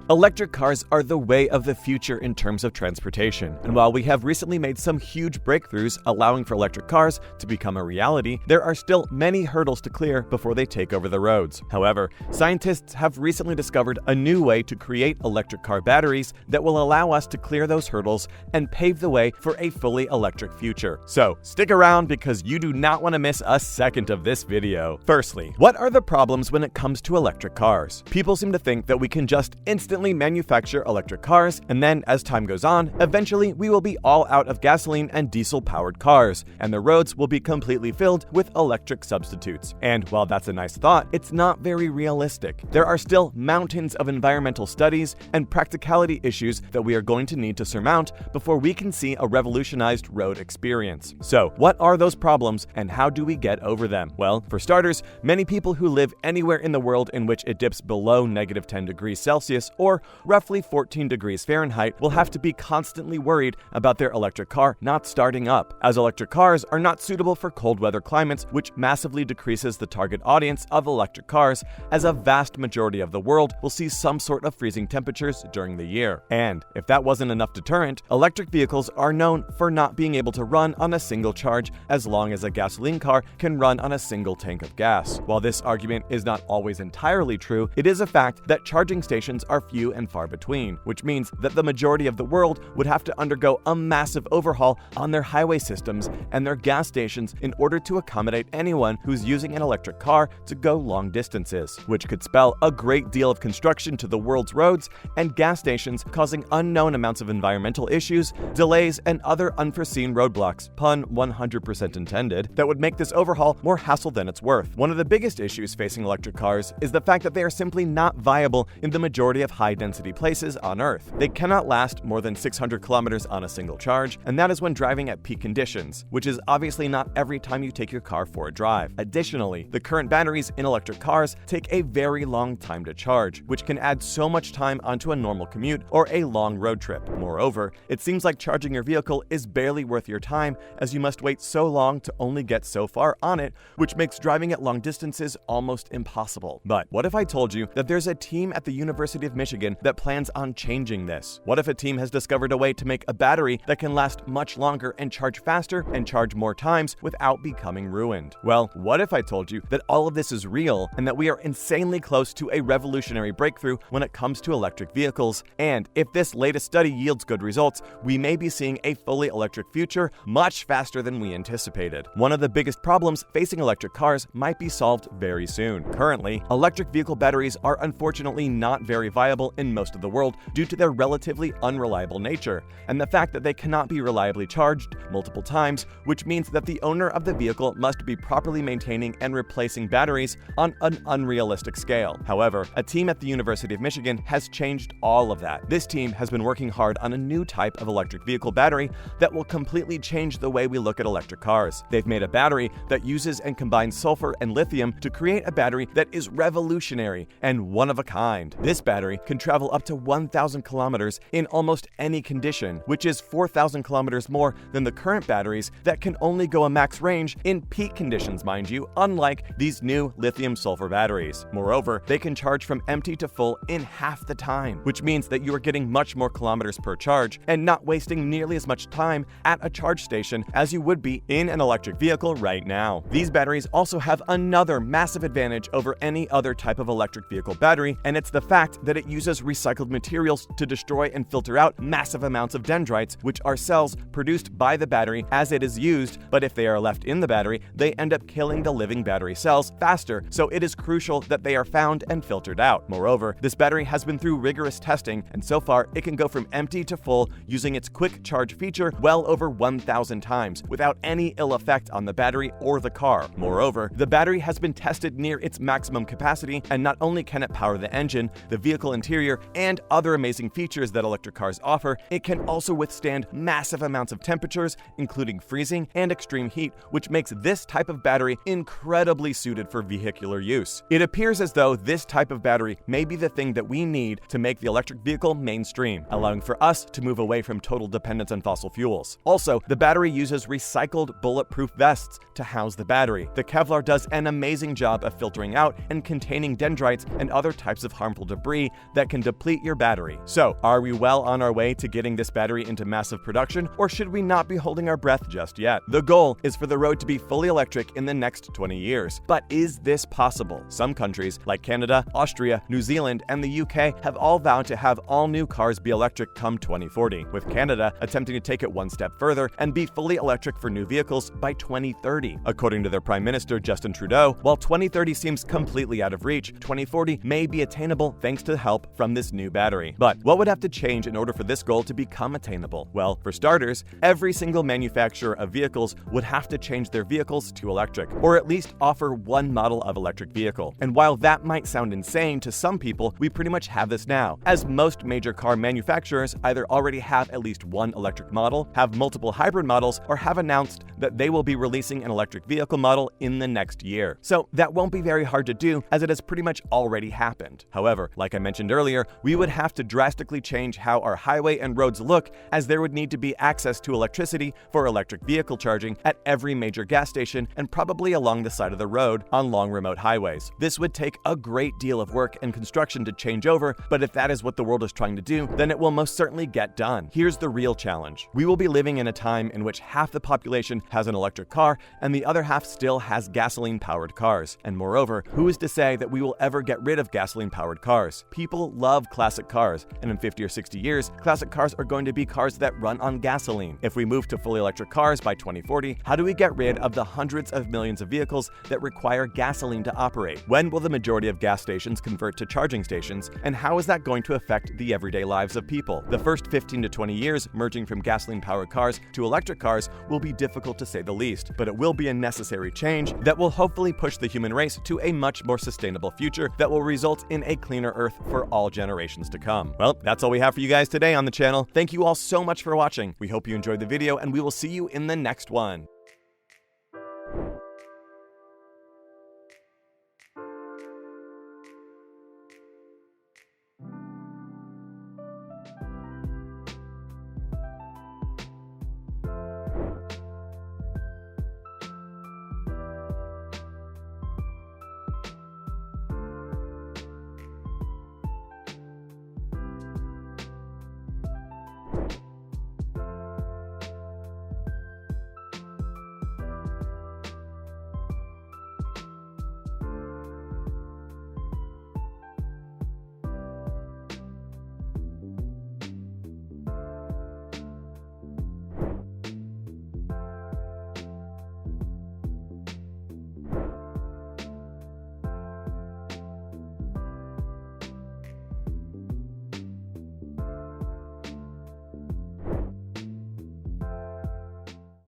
Electric cars are the way of the future in terms of transportation, and while we have recently made some huge breakthroughs allowing for electric cars to become a reality, there are still many hurdles to clear before they take over the roads. However, scientists have recently discovered a new way to create electric car batteries that will allow us to clear those hurdles and pave the way for a fully electric future. So, stick around because you do not want to miss a second of this video. Firstly, what are the problems when it comes to electric cars? People seem to think that we can just instantly manufacture electric cars, and then as time goes on, eventually we will be all out of gasoline and diesel-powered cars, and the roads will be completely filled with electric substitutes. And while that's a nice thought, it's not very realistic. There are still mountains of environmental studies and practicality issues that we are going to need to surmount before we can see a revolutionized road experience. So, what are those problems and how do we get over them? Well, for starters, many people who live anywhere in the world in which it dips below -10 degrees Celsius or roughly 14 degrees Fahrenheit will have to be constantly worried about their electric car not starting up, as electric cars are not suitable for cold weather climates, which massively decreases the target audience of electric cars, as a vast majority of the world will see some sort of freezing temperatures during the year. And if that wasn't enough deterrent, electric vehicles are known for not being able to run on a single charge as long as a gasoline car can run on a single tank of gas. While this argument is not always entirely true, it is a fact that charging stations are few and far between, which means that the majority of the world would have to undergo a massive overhaul on their highway systems and their gas stations in order to accommodate anyone who's using an electric car to go long distances, which could spell a great deal of construction to the world's roads and gas stations, causing unknown amounts of environmental issues, delays, and other unforeseen roadblocks, pun 100% intended, that would make this overhaul more hassle than it's worth. One of the biggest issues facing electric cars is the fact that they are simply not viable in the majority of high-density places on Earth. They cannot last more than 600 kilometers on a single charge, and that is when driving at peak conditions, which is obviously not every time you take your car for a drive. Additionally, the current batteries in electric cars take a very long time to charge, which can add so much time onto a normal commute or a long road trip. Moreover, it seems like charging your vehicle is barely worth your time, as you must wait so long to only get so far on it, which makes driving at long distances almost impossible. But what if I told you that there's a team at the University of Michigan that plans on changing this? What if a team has discovered a way to make a battery that can last much longer and charge faster and charge more times without becoming ruined? Well, what if I told you that all of this is real and that we are insanely close to a revolutionary breakthrough when it comes to electric vehicles? And if this latest study yields good results, we may be seeing a fully electric future much faster than we anticipated. One of the biggest problems facing electric cars might be solved very soon. Currently, electric vehicle batteries are unfortunately not very viable in most of the world due to their relatively unreliable nature, and the fact that they cannot be reliably charged multiple times, which means that the owner of the vehicle must be properly maintaining and replacing batteries on an unrealistic scale. However, a team at the University of Michigan has changed all of that. This team has been working hard on a new type of electric vehicle battery that will completely change the way we look at electric cars. They've made a battery that uses and combines sulfur and lithium to create a battery that is revolutionary and one of a kind. This battery can travel up to 1,000 kilometers in almost any condition, which is 4,000 kilometers more than the current batteries that can only go a max range in peak conditions, mind you, unlike these new lithium-sulfur batteries. Moreover, they can charge from empty to full in half the time, which means that you are getting much more kilometers per charge and not wasting nearly as much time at a charge station as you would be in an electric vehicle right now. These batteries also have another massive advantage over any other type of electric vehicle battery, and it's the fact that it uses recycled materials to destroy and filter out massive amounts of dendrites, which are cells produced by the battery as it is used, but if they are left in the battery, they end up killing the living battery cells faster, so it is crucial that they are found and filtered out. Moreover, this battery has been through rigorous testing, and so far it can go from empty to full using its quick charge feature well over 1,000 times without any ill effect on the battery or the car. Moreover, the battery has been tested near its maximum capacity, and not only can it power the engine, the vehicle interior, and other amazing features that electric cars offer, it can also withstand massive amounts of temperatures, including freezing and extreme heat, which makes this type of battery incredibly suited for vehicular use. It appears as though this type of battery may be the thing that we need to make the electric vehicle mainstream, allowing for us to move away from total dependence on fossil fuels. Also, the battery uses recycled bulletproof vests to house the battery. The Kevlar does an amazing job of filtering out and containing dendrites and other types of harmful debris that can deplete your battery. So, are we well on our way to getting this battery into massive production, or should we not be holding our breath just yet? The goal is for the road to be fully electric in the next 20 years. But is this possible? Some countries, like Canada, Austria, New Zealand, and the UK, have all vowed to have all new cars be electric come 2040, with Canada attempting to take it one step further and be fully electric for new vehicles by 2030. According to their Prime Minister, Justin Trudeau, while 2030 seems completely out of reach, 2040 may be attainable thanks to help from this new battery. But what would have to change in order for this goal to become attainable? Well, for starters, every single manufacturer of vehicles would have to change their vehicles to electric, or at least offer one model of electric vehicle. And while that might sound insane to some people, we pretty much have this now, as most major car manufacturers either already have at least one electric model, have multiple hybrid models, or have announced that they will be releasing an electric vehicle model in the next year. So that won't be very hard to do, as it has pretty much already happened. However, like I mentioned earlier, we would have to drastically change how our highway and roads look, as there would need to be access to electricity for electric vehicle charging at every major gas station and probably along the side of the road on long remote highways. This would take a great deal of work and construction to change over, but if that is what the world is trying to do, then it will most certainly get done. Here's the real challenge. We will be living in a time in which half the population has an electric car and the other half still has gasoline-powered cars. And moreover, who is to say that we will ever get rid of gasoline-powered cars? People love classic cars, and in 50 or 60 years, classic cars are going to be cars that run on gasoline. If we move to fully electric cars by 2040, how do we get rid of the hundreds of millions of vehicles that require gasoline to operate? When will the majority of gas stations convert to charging stations, and how is that going to affect the everyday lives of people? The first 15 to 20 years merging from gasoline-powered cars to electric cars will be difficult to say the least, but it will be a necessary change that will hopefully push the human race to a much more sustainable future that will result in a cleaner Earth for all generations to come. Well, that's all we have for you guys today on the channel. Thank you all so much for watching. We hope you enjoyed the video, and we will see you in the next one.